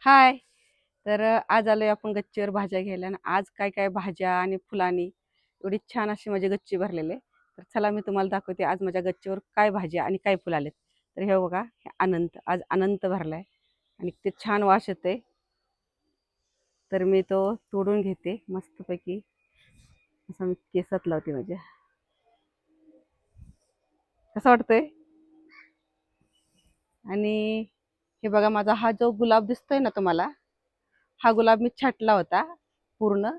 हाय. आज आलोय आपण गच्चीवर भाज्या घ्यायला आणि आज काय काय भाज्या आणि फुलांनी एवढी छान अशी माझी गच्ची भरलेली आहे. तर चला मी तुम्हाला दाखवते आज माझ्या गच्चीवर काय भाज्या आणि काय फुलं आलेत. तर हे बघा, हे अनंत आज अनंत भरलाय आणि ते छान वास येते. तर मी तो तोडून घेते मस्तपैकी, असं मी केसात लावते माझ्या. कसं वाटतंय? आणि हे बघा, माझा हा जो गुलाब दिसतोय ना तुम्हाला, हा गुलाब मी छाटला होता पूर्ण.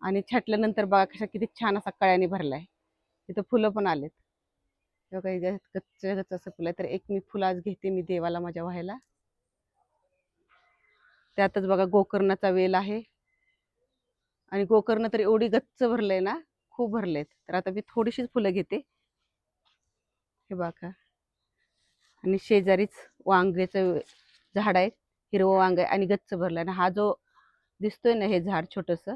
आणि छाटल्यानंतर बघा कशा किती छान असा कळ्याने भरलाय. तिथं फुलं पण आलेत. हे बघा, इथे गच्च गच्च असं फुलं आहे. तर एक मी फुलं आज घेते मी देवाला माझ्या व्हायला. त्यातच बघा गोकर्णाचा वेल आहे. आणि गोकर्ण तर एवढी गच्च भरलंय ना, खूप भरलेत. तर आता मी थोडीशीच फुलं घेते. हे बघा, आणि शेजारीच वांग्याचं झाड आहे. हिरवं वांग आहे आणि गच्च भरलं. आणि हा जो दिसतोय ना, हे झाड छोटंसं,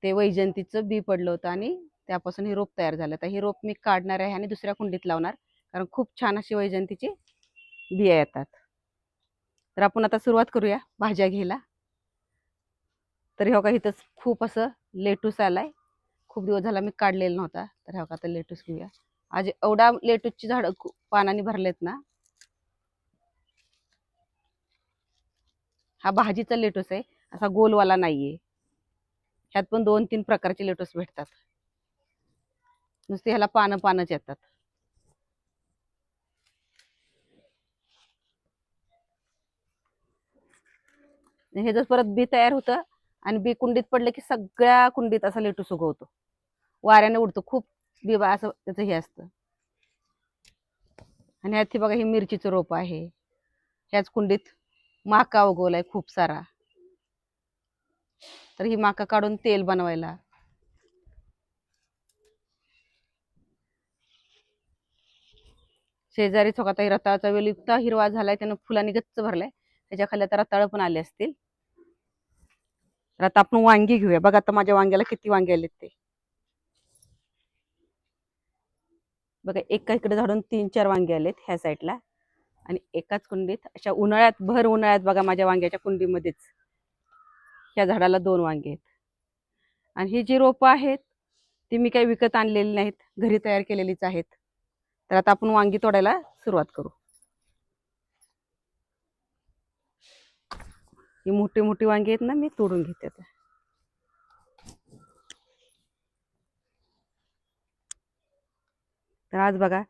ते वैजंतीचं बी पडलं होतं आणि त्यापासून हे रोप तयार झालं. तर हे रोप मी काढणार आहे आणि दुसऱ्या कुंडीत लावणार, कारण खूप छान अशी वैजंतीची बिया येतात. तर आपण आता सुरुवात करूया भाज्या घ्यायला. तर हे बघा, इथंच खूप असं लेटूस आलाय. खूप दिवस झाला मी काढलेला नव्हता. तर हे बघा, आता लेटूस घेऊया. आज एवढा लेटूसची झाडं पानांनी भरलेत ना. हा भाजीचा लेटूस आहे, असा गोलवाला नाहीये. ह्यात पण 2-3 प्रकारचे लेटूस भेटतात. नुसते ह्याला पानं पानच येतात. हे जर परत बी तयार होतं आणि बी कुंडीत पडलं की सगळ्या कुंडीत असा लेटूस उगवतो. वाऱ्याने उडतो खूप. बी असं त्याचं हे असतं. आणि ह्यात बघा, ही मिरचीचं रोप आहे. ह्याच कुंडीत माका उगवलाय खूप सारा. तर ही माका काढून तेल बनवायला. शेजारी छोका रताळाचा वेल इतका हिरवा झालाय, त्यानं फुलांनी गच्च भरलाय. त्याच्या खाली आता रताळ पण आले असतील. तर आता आपण वांगी घेऊया. बघा आता माझ्या वांग्याला किती वांगे आलेत ते. बघा, एका इकडे झाडून 3-4 वांगे आलेत ह्या साईडला. आणि एकाच कुंडीत अशा उन्हाळ्यात, भर उन्हाळ्यात बघा, माझ्या वांग्याच्या कुंडीमध्येच ह्या झाडाला 2 वांगे आहेत. आणि ही जी रोपं आहेत ती मी काही विकत आणलेली नाहीत, घरी तयार केलेलीच आहेत. तर आता आपण वांगी तोडायला सुरुवात करू. ही मोठी मोठी वांगी आहेत ना, मी तोडून घेते आता. तर आज बघा,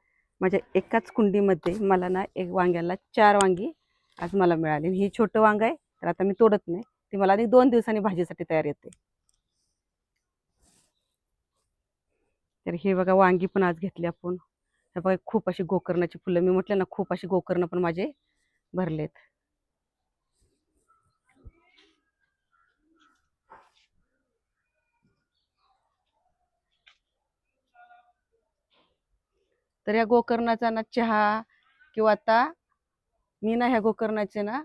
माझ्या एकाच कुंडीमध्ये मला ना एक वांग्याला 4 वांगी आज मला मिळाली. ही छोटं वांग आहे, तर आता मी तोडत नाही. ती मला 2 दिवसांनी भाजीसाठी तयार येते. तर हे बघा, वांगी पण आज घेतली आपण. हे बघा, खूप अशी गोकर्णाची फुलं, मी म्हटलं ना, खूप अशी गोकर्ण पण माझे भरलेत. तर या गोकर्णाचा ना चहा, किंवा आता मी ना ह्या गोकर्णाचे ना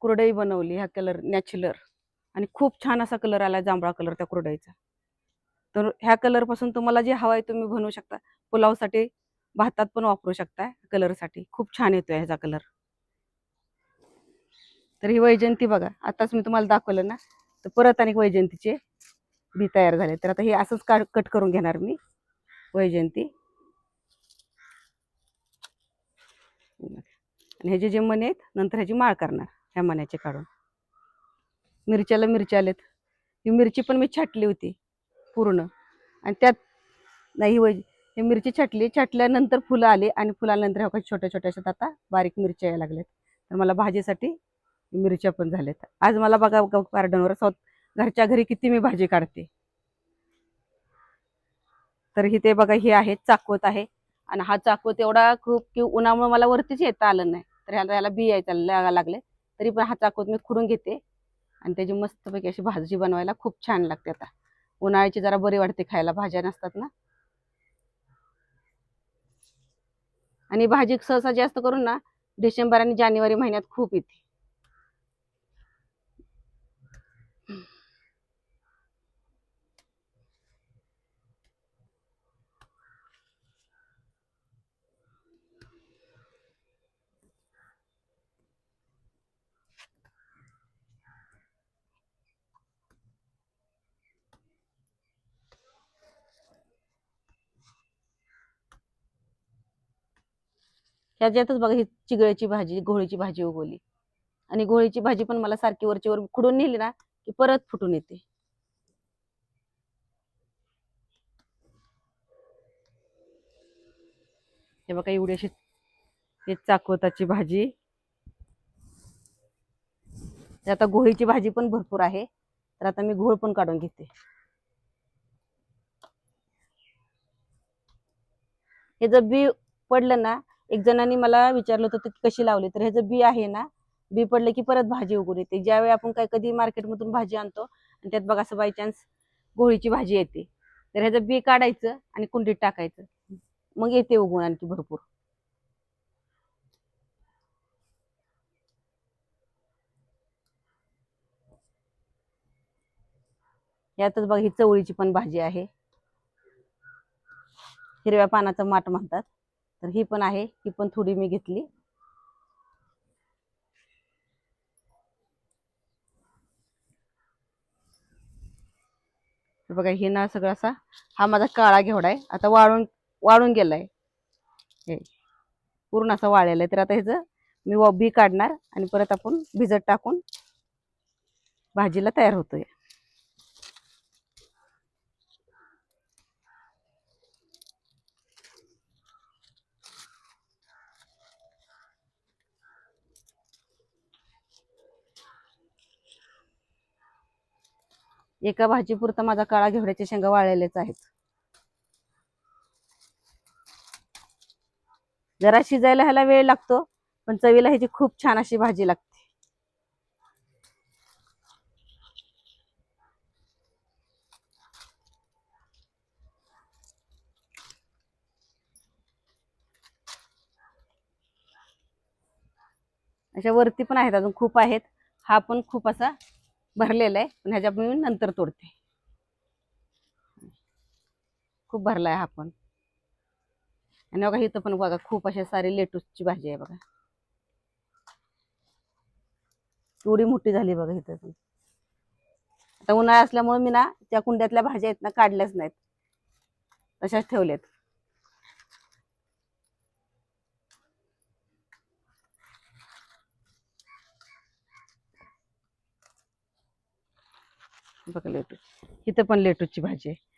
कुरडई बनवली. ह्या कलर नॅचरल, आणि खूप छान असा कलर आला, जांभळा कलर त्या कुरडईचा. तर ह्या कलर पासून तुम्हाला जे हवं आहे तुम्ही बनवू शकता. पुलावसाठी, भातात पण वापरू शकता. कलरसाठी खूप छान येतोय ह्याचा कलर. तर ही वैजयंती बघा, आताच मी तुम्हाला दाखवलं ना, तर परत अनेक वैजयंतीचे बी तयार झाले. तर आता हे असंच कट करून घेणार मी वैजयंती. आणि ह्याचे जे मणे आहेत नंतर ह्याची माळ करणार, ह्या मण्याचे काढून. मिरच्याला मिरच्या आलेत. ही मिरची पण मी छाटली होती पूर्ण. आणि त्यात नाही, ही मिरची छाटल्यानंतर फुलं आली, आणि फुलानंतर ह्या छोट्या छोट्या अशा आता बारीक मिरच्या यायला लागल्यात. तर मला भाजीसाठी मिरच्या पण झाल्यात. आज मला बघा गार्डनवर घरच्या घरी किती मी भाजी काढते. तर ही ते बघा, ही आहे चाकवत आहे. आणि हा चाकवत एवढा खूप की उन्हामुळे मला वरतीच येता आलं नाही. तर ह्याला बी यायला लागले. तरी पण हा चाकवत मी खुडून घेते आणि त्याची मस्तपैकी अशी भाजी बनवायला खूप छान लागते. आता उन्हाळ्याची जरा बरी वाटते खायला, भाज्या नसतात ना. आणि भाजी सहसा जास्त करून ना डिसेंबर आणि जानेवारी महिन्यात खूप येते. ह्याच्यातच बघा ही चिगळ्याची भाजी, घोळीची भाजी उगवली. आणि घोळीची भाजी पण मला सारखी वरची वर खुडून नेली ना की परत फुटून येते. हे बघा एवढी अशी हे चाकवताची भाजी. आता घोळीची भाजी पण भरपूर आहे, तर आता मी घोळ पण काढून घेते. हे जर बी पडलं ना, एक जणांनी मला विचारलं होतं की कशी लावली, तर हे जर बी आहे ना, बी पडलं की परत भाजी उगवून येते. ज्यावेळी आपण काय कधी मार्केटमधून भाजी आणतो आणि त्यात बघा असं बाय चान्स घोळीची भाजी येते, तर ह्याचं बी काढायचं आणि कुंडीत टाकायचं, मग येते उगवून आणखी भरपूर. यातच बघा ही चवळीची पण भाजी आहे, हिरव्या पानाचं माठ म्हणतात, तर ही पण आहे, ही पण थोडी मी घेतली. बघा हे ना सगळं असा हा माझा काळा घेवडा आहे, आता वाळून वाळून गेलाय, हे पूर्ण असं वाळलेलं आहे. तर आता ह्याचं मी बी काढणार आणि परत आपण भिजत टाकून भाजीला तयार होतोय. एका भाजीपुरता माझा काळा घेवड्याच्या शेंगा वाळलेल्याच आहेत. जरा शिजायला ह्याला वेळ लागतो, पण चवीला ह्याची खूप छान अशी भाजी लागते. अशा वरती पण आहेत, अजून खूप आहेत. हा पण खूप असा भरलेला आहे, पण ह्याच्या मी नंतर तोडते. खूप भरलाय हा पण. आणि बघा इथं पण बघा खूप अशा सारी लेटूसची भाजी आहे बघा, एवढी मोठी झाली बघा इथं पण. आता उन्हाळा असल्यामुळे मी ना त्या कुंड्यातल्या भाज्या आहेत ना काढल्याच नाहीत, तशाच ठेवल्यात. बघा लेटूस, इथं पण लेटूसची भाजी आहे.